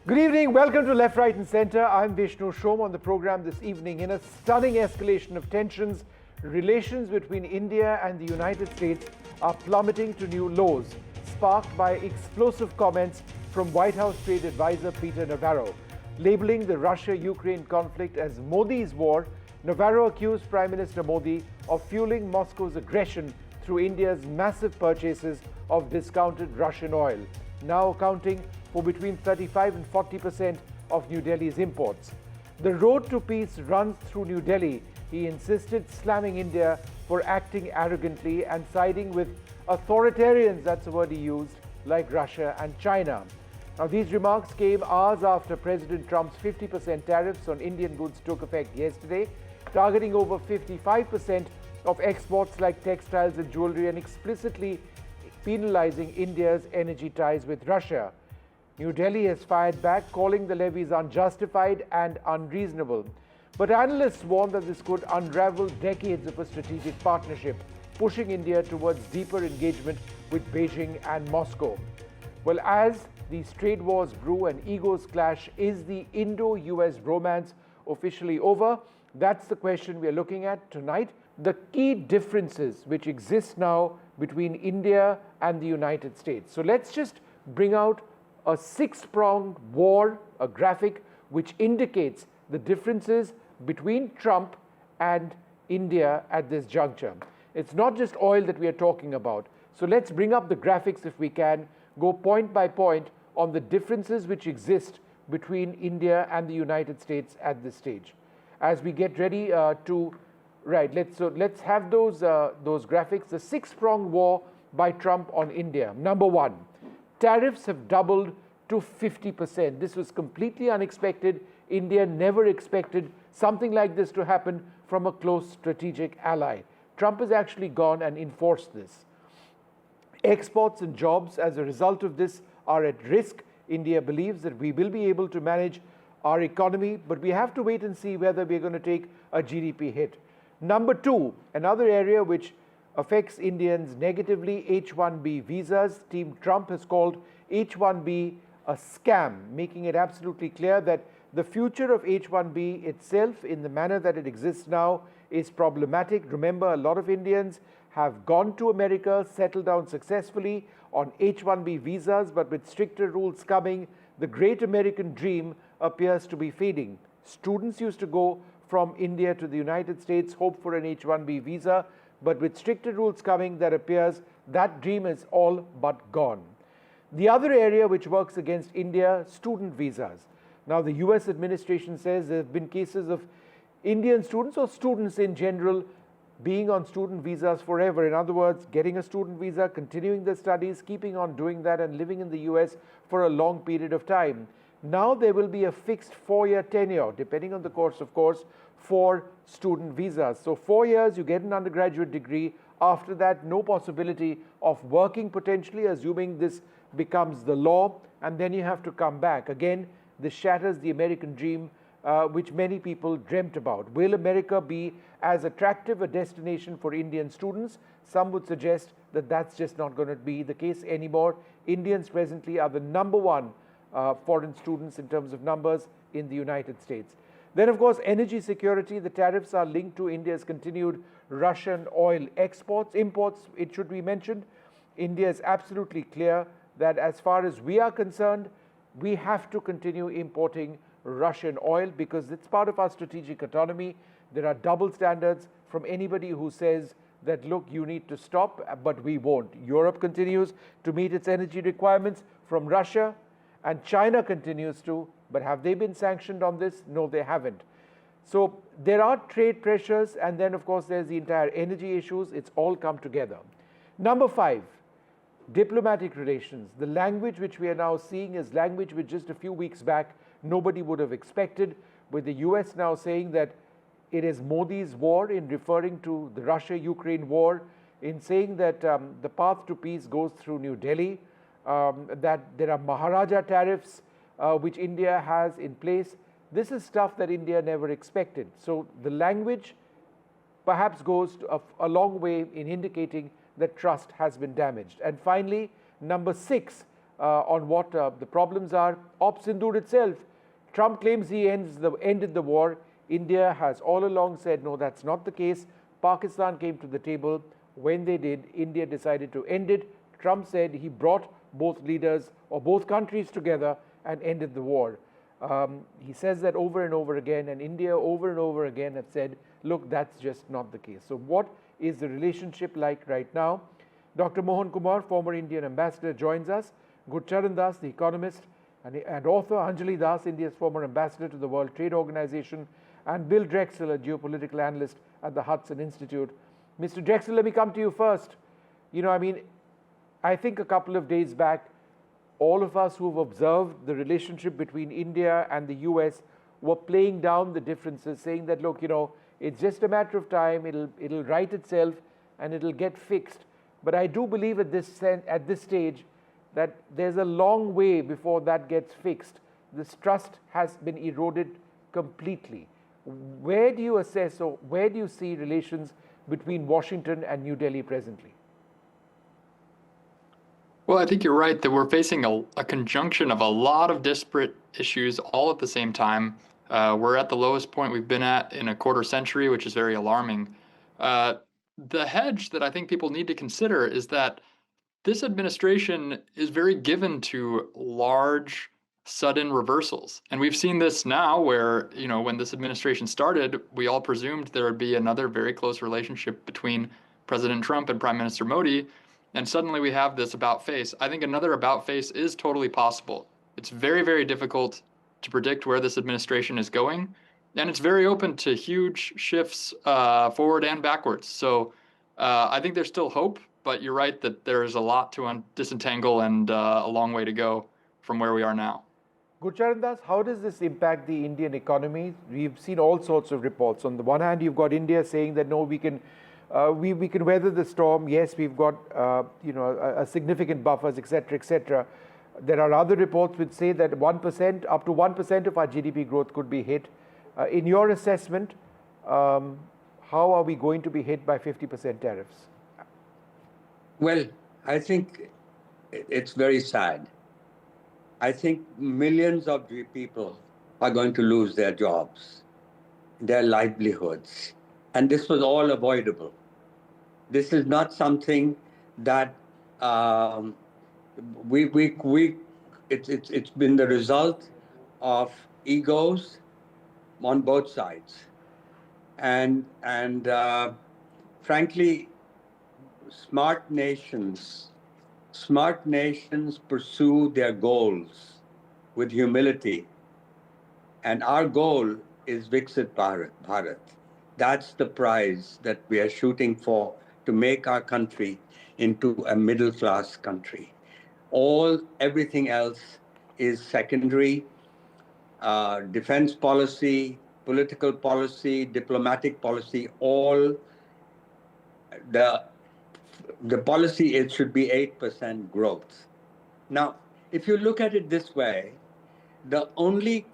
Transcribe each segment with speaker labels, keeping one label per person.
Speaker 1: Good evening. Welcome to Left, Right and Centre. I'm Vishnu Shom. On the program this evening, in a stunning escalation of tensions, relations between India and the United States are plummeting to new lows, sparked by explosive comments from White House Trade Advisor Peter Navarro. Labeling the Russia-Ukraine conflict as Modi's war, Navarro accused Prime Minister Modi of fueling Moscow's aggression through India's massive purchases of discounted Russian oil, now accounting for between 35 and 40% of New Delhi's imports. The road to peace runs through New Delhi, he insisted, slamming India for acting arrogantly and siding with authoritarians, that's the word he used, like Russia and China. Now, these remarks came hours after President Trump's 50% tariffs on Indian goods took effect yesterday, targeting over 55% of exports like textiles and jewelry and explicitly penalizing India's energy ties with Russia. New Delhi has fired back, calling the levies unjustified and unreasonable. But analysts warn that this could unravel decades of a strategic partnership, pushing India towards deeper engagement with Beijing and Moscow. Well, as these trade wars brew and egos clash, is the Indo-U.S. bromance officially over? That's the question we are looking at tonight. The key differences which exist now between India and the United States. So let's just bring out a six-pronged war, a graphic which indicates the differences between Trump and India at this juncture. It's not just oil that we are talking about. So let's bring up the graphics if we can, go point by point on the differences which exist between India and the United States at this stage. As we get ready let's have those graphics. The six-pronged war by Trump on India. Number one, tariffs have doubled to 50%. This was completely unexpected. India never expected something like this to happen from a close strategic ally. Trump has actually gone and enforced this. Exports and jobs as a result of this are at risk. India believes that we will be able to manage our economy, but we have to wait and see whether we're going to take a GDP hit. Number two, another area which affects Indians negatively, H-1B visas. Team Trump has called H-1B a scam, making it absolutely clear that the future of H-1B itself, in the manner that it exists now, is problematic. Remember, a lot of Indians have gone to America, settled down successfully on H-1B visas, but with stricter rules coming, the great American dream appears to be fading. Students used to go from India to the United States, hope for an H-1B visa, but with stricter rules coming, that appears that dream is all but gone. The other area which works against India, student visas. Now, the US administration says there have been cases of Indian students or students in general being on student visas forever. In other words, getting a student visa, continuing their studies, keeping on doing that and living in the US for a long period of time. Now there will be a fixed 4-year tenure, depending on the course, of course, for student visas. So 4 years, you get an undergraduate degree. After that, no possibility of working potentially, assuming this becomes the law, and then you have to come back. Again, this shatters the American dream, which many people dreamt about. Will America be as attractive a destination for Indian students? Some would suggest that that's just not going to be the case anymore. Indians presently are the number one foreign students in terms of numbers in the United States. Then, of course, energy security. The tariffs are linked to India's continued Russian oil imports, it should be mentioned. India is absolutely clear that as far as we are concerned, we have to continue importing Russian oil because it's part of our strategic autonomy. There are double standards from anybody who says that, look, you need to stop, but we won't. Europe continues to meet its energy requirements from Russia, and China continues to, but have they been sanctioned on this? No, they haven't. So there are trade pressures, and then, of course, there's the entire energy issues. It's all come together. Number five, diplomatic relations. The language which we are now seeing is language which just a few weeks back nobody would have expected, with the US now saying that it is Modi's war in referring to the Russia-Ukraine war, in saying that the path to peace goes through New Delhi, that there are Maharaja tariffs which India has in place. This is stuff that India never expected. So the language perhaps goes a long way in indicating that trust has been damaged. And finally, number six, on what the problems are. Op Sindoor itself, Trump claims he ended the war. India has all along said, no, that's not the case. Pakistan came to the table. When they did, India decided to end it. Trump said he brought both leaders or both countries together and ended the war. He says that over and over again, and India over and over again have said, look, that's just not the case. So what is the relationship like right now? Dr. Mohan Kumar, former Indian ambassador, joins us. Gurcharan Das, the economist and author. Anjali Das, India's former ambassador to the World Trade Organization. And Bill Drexel, a geopolitical analyst at the Hudson Institute. Mr. Drexel, let me come to you first. I think a couple of days back, all of us who have observed the relationship between India and the US were playing down the differences, saying that, look, it's just a matter of time, it'll right itself and it'll get fixed. But I do believe at this stage that there's a long way before that gets fixed. This trust has been eroded completely. Where do you assess, or where do you see relations between Washington and New Delhi presently?
Speaker 2: Well, I think you're right that we're facing a conjunction of a lot of disparate issues all at the same time. We're at the lowest point we've been at in a quarter century, which is very alarming. The hedge that I think people need to consider is that this administration is very given to large, sudden reversals. And we've seen this now where, when this administration started, we all presumed there would be another very close relationship between President Trump and Prime Minister Modi. And suddenly we have this about face. I think another about face is totally possible. It's very, very difficult to predict where this administration is going. And it's very open to huge shifts forward and backwards. So I think there's still hope, but you're right that there's a lot to disentangle and a long way to go from where we are now.
Speaker 1: Gurcharan Das, how does this impact the Indian economy? We've seen all sorts of reports. On the one hand, you've got India saying that, no, we can weather the storm. Yes, we've got a significant buffers, etc., etc. There are other reports which say that 1%, up to 1% of our GDP growth could be hit. In your assessment, how are we going to be hit by 50% tariffs?
Speaker 3: Well, I think it's very sad. I think millions of people are going to lose their jobs, their livelihoods, and this was all avoidable. This is not something that it's been the result of egos on both sides, and frankly, smart nations pursue their goals with humility, and our goal is Viksit Bharat. That's the prize that we are shooting for, to make our country into a middle-class country. Everything else is secondary. Defense policy, political policy, diplomatic policy, all the policy, it should be 8% growth. Now, if you look at it this way, the only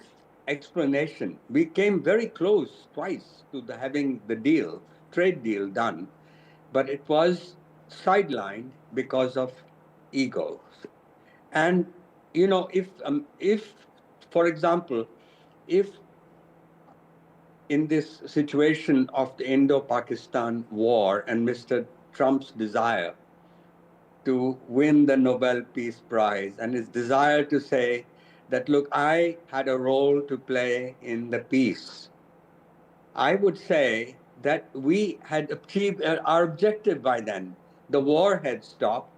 Speaker 3: explanation, we came very close twice to having the trade deal done, but it was sidelined because of egos. And, if, for example, if in this situation of the Indo-Pakistan war and Mr. Trump's desire to win the Nobel Peace Prize and his desire to say that, look, I had a role to play in the peace, I would say that we had achieved our objective by then. The war had stopped.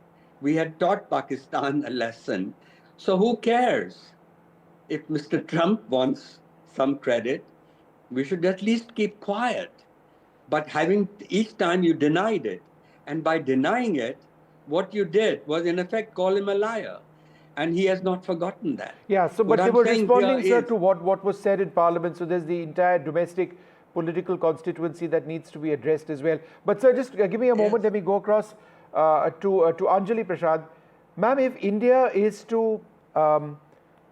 Speaker 3: We had taught Pakistan a lesson. So who cares? If Mr. Trump wants some credit, we should at least keep quiet. But each time you denied it, and by denying it, what you did was in effect call him a liar. And he has not forgotten that.
Speaker 1: Yeah, so but they were responding, sir, to what was said in Parliament. So there's the entire domestic political constituency that needs to be addressed as well. But sir, just give me a moment. Let me go across to Anjali Prasad. Ma'am, if India is to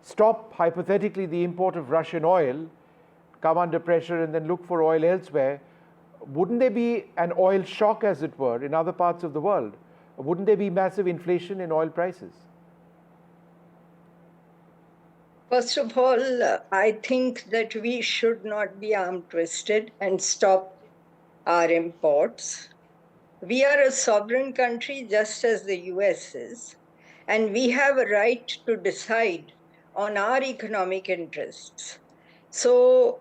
Speaker 1: stop, hypothetically, the import of Russian oil, come under pressure and then look for oil elsewhere, wouldn't there be an oil shock, as it were, in other parts of the world? Wouldn't there be massive inflation in oil prices?
Speaker 4: First of all, I think that we should not be arm twisted and stop our imports. We are a sovereign country just as the US is, and we have a right to decide on our economic interests. So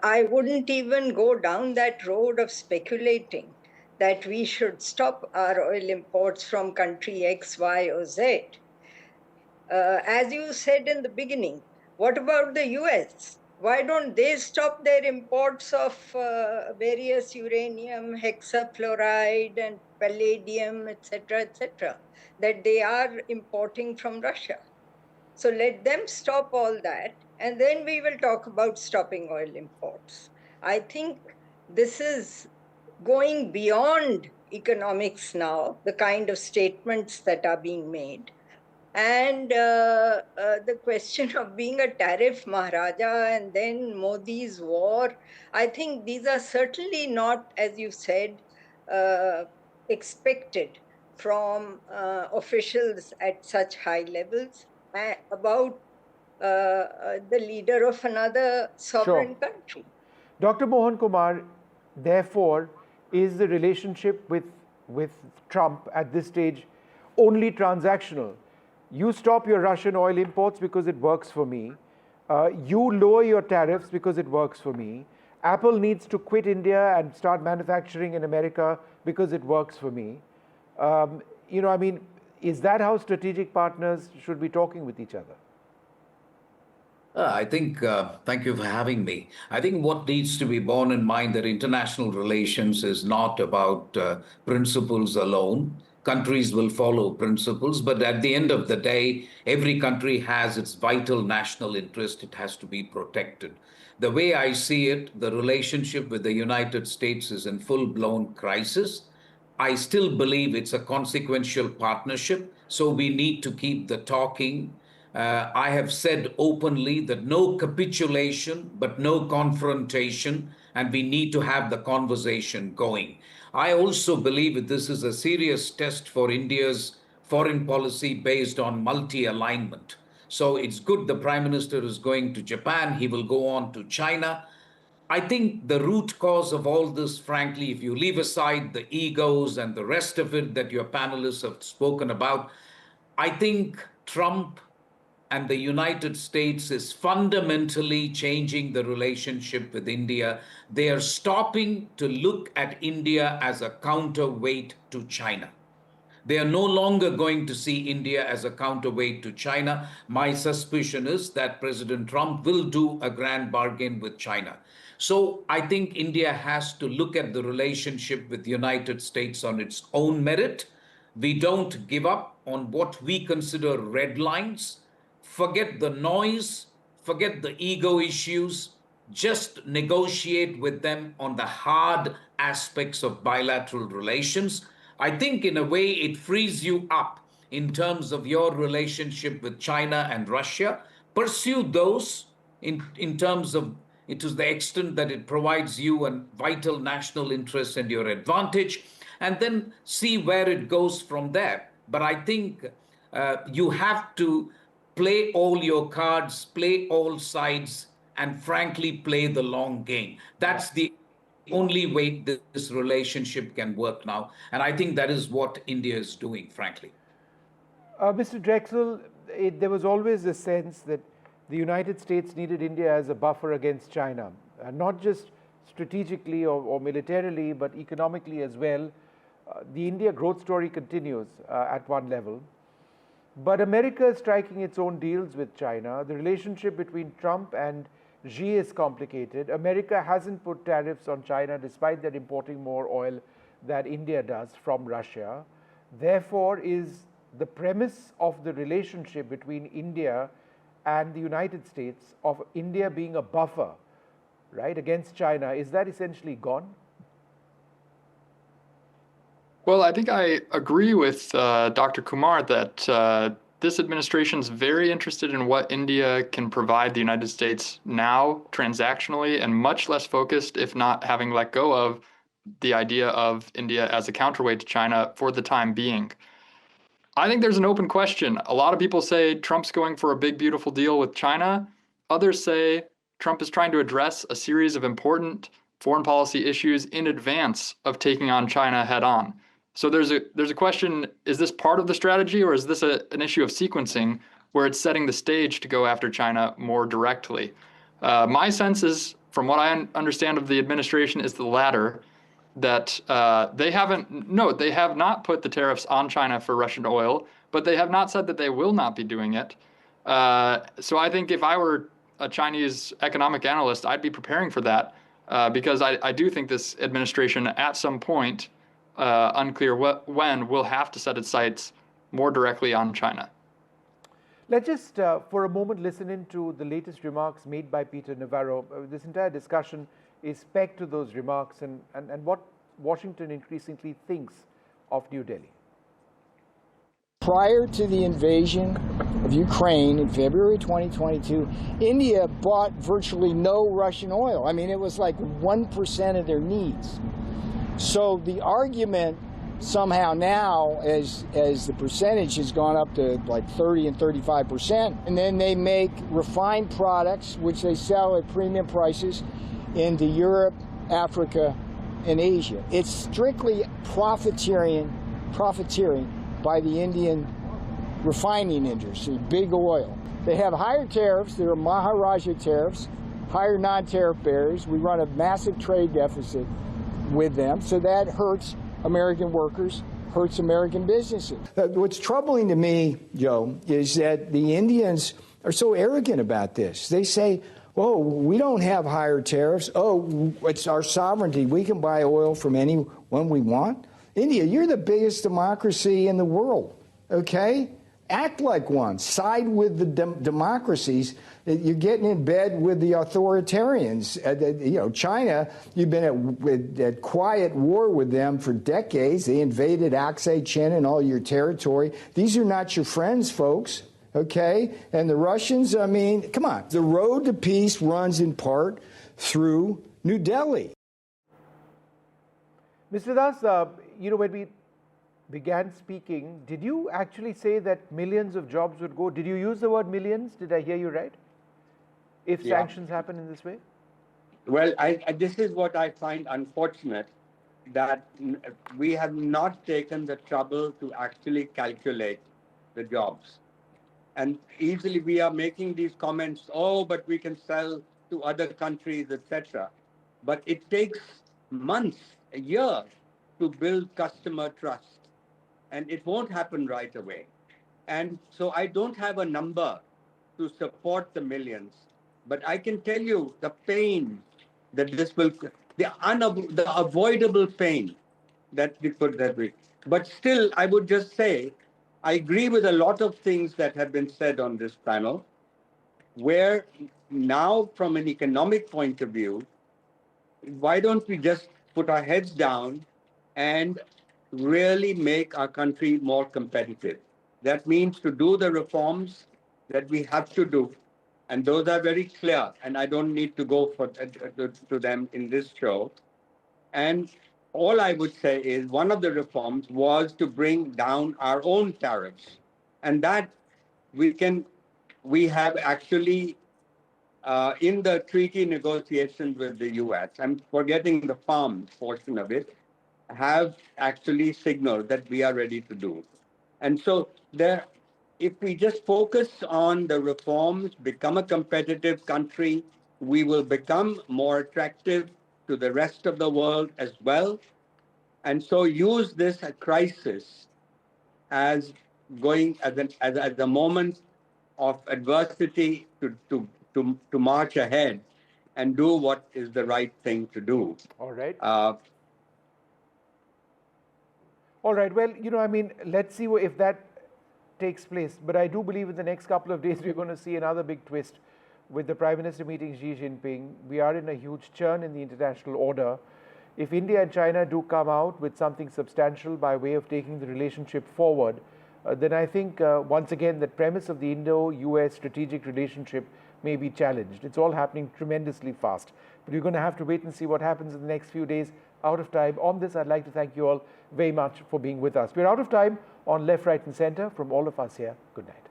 Speaker 4: I wouldn't even go down that road of speculating that we should stop our oil imports from country X, Y, or Z. As you said in the beginning, what about the US? Why don't they stop their imports of various uranium, hexafluoride, and palladium, etc., that they are importing from Russia? So let them stop all that, and then we will talk about stopping oil imports. I think this is going beyond economics now, the kind of statements that are being made. And the question of being a tariff Maharaja and then Modi's war, I think these are certainly not, as you said, expected from officials at such high levels about the leader of another sovereign country.
Speaker 1: Dr. Mohan Kumar, therefore, is the relationship with Trump at this stage only transactional? You stop your Russian oil imports because it works for me. You lower your tariffs because it works for me. Apple needs to quit India and start manufacturing in America because it works for me. Is that how strategic partners should be talking with each other?
Speaker 5: I think, thank you for having me. I think what needs to be borne in mind that international relations is not about principles alone. Countries will follow principles, but at the end of the day, every country has its vital national interest. It has to be protected. The way I see it, the relationship with the United States is in full-blown crisis. I still believe it's a consequential partnership, so we need to keep the talking. I have said openly that no capitulation, but no confrontation, and we need to have the conversation going. I also believe that this is a serious test for India's foreign policy based on multi-alignment. So it's good the Prime Minister is going to Japan. He will go on to China. I think the root cause of all this, frankly, if you leave aside the egos and the rest of it that your panelists have spoken about, I think Trump and the United States is fundamentally changing the relationship with India. They are stopping to look at India as a counterweight to China. They are no longer going to see India as a counterweight to China. My suspicion is that President Trump will do a grand bargain with China. So I think India has to look at the relationship with the United States on its own merit. We don't give up on what we consider red lines. Forget the noise, forget the ego issues, just negotiate with them on the hard aspects of bilateral relations. I think in a way it frees you up in terms of your relationship with China and Russia. Pursue those in terms of it to the extent that it provides you a vital national interest and your advantage, and then see where it goes from there. But I think you have to play all your cards, play all sides, and frankly, play the long game. That's the only way this relationship can work now. And I think that is what India is doing, frankly.
Speaker 1: Mr. Drexel, there was always a sense that the United States needed India as a buffer against China, not just strategically or militarily, but economically as well. The India growth story continues at one level. But America is striking its own deals with China. The relationship between Trump and Xi is complicated. America hasn't put tariffs on China despite that importing more oil than India does from Russia. Therefore, is the premise of the relationship between India and the United States of India being a buffer, right, against China, is that essentially gone?
Speaker 2: Well, I think I agree with Dr. Kumar that this administration is very interested in what India can provide the United States now transactionally, and much less focused, if not having let go of, the idea of India as a counterweight to China for the time being. I think there's an open question. A lot of people say Trump's going for a big, beautiful deal with China. Others say Trump is trying to address a series of important foreign policy issues in advance of taking on China head on. So there's a question, is this part of the strategy, or is this an issue of sequencing where it's setting the stage to go after China more directly? My sense is, from what I understand of the administration, is the latter, that they have not put the tariffs on China for Russian oil, but they have not said that they will not be doing it. So I think if I were a Chinese economic analyst, I'd be preparing for that, because I do think this administration at some point, unclear when, will have to set its sights more directly on China.
Speaker 1: Let's just, for a moment, listen into the latest remarks made by Peter Navarro. This entire discussion is pegged to those remarks and what Washington increasingly thinks of New Delhi.
Speaker 6: Prior to the invasion of Ukraine in February 2022, India bought virtually no Russian oil. I mean, it was like 1% of their needs. So the argument somehow now, as the percentage has gone up to like 30 and 35%, and then they make refined products, which they sell at premium prices into Europe, Africa, and Asia. It's strictly profiteering by the Indian refining industry, big oil. They have higher tariffs. There are Maharaja tariffs, higher non-tariff barriers. We run a massive trade deficit with them, so that hurts American workers, hurts American businesses. What's troubling to me, Joe, is that the Indians are so arrogant about this. They say, oh, we don't have higher tariffs. Oh, it's our sovereignty. We can buy oil from anyone we want. India, you're the biggest democracy in the world, okay? Act like one. Side with the democracies. You're getting in bed with the authoritarians. China, you've been at quiet war with them for decades. They invaded Aksai Chin and all your territory. These are not your friends, folks, okay? And the Russians, I mean, come on. The road to peace runs in part through New Delhi.
Speaker 1: Mr. Das, when we began speaking, did you actually say that millions of jobs would go? Did you use the word millions? Did I hear you right? If sanctions happen in this way?
Speaker 3: Well, this is what I find unfortunate, that we have not taken the trouble to actually calculate the jobs. And easily we are making these comments, oh, but we can sell to other countries, etc. But it takes months, a year, to build customer trust. And it won't happen right away. And so I don't have a number to support the millions, but I can tell you the pain that this will, the avoidable pain that we put that way. But still, I would just say, I agree with a lot of things that have been said on this panel, where now from an economic point of view, why don't we just put our heads down and really make our country more competitive? That means to do the reforms that we have to do. And those are very clear, and I don't need to go to them in this show. And all I would say is one of the reforms was to bring down our own tariffs. And that we have actually, in the treaty negotiations with the U.S., I'm forgetting the farm portion of it, have actually signaled that we are ready to do. And so if we just focus on the reforms, become a competitive country, we will become more attractive to the rest of the world as well. And so use this crisis as a moment of adversity to march ahead and do what is the right thing to do.
Speaker 1: All right. All right. Well, let's see if that takes place. But I do believe in the next couple of days we're going to see another big twist with the Prime Minister meeting Xi Jinping. We are in a huge churn in the international order. If India and China do come out with something substantial by way of taking the relationship forward, then I think once again that premise of the Indo-U.S. strategic relationship may be challenged. It's all happening tremendously fast. But we're going to have to wait and see what happens in the next few days. out of time. On this, I'd like to thank you all very much for being with us. We're out of time on Left, Right, and Center. From all of us here, good night.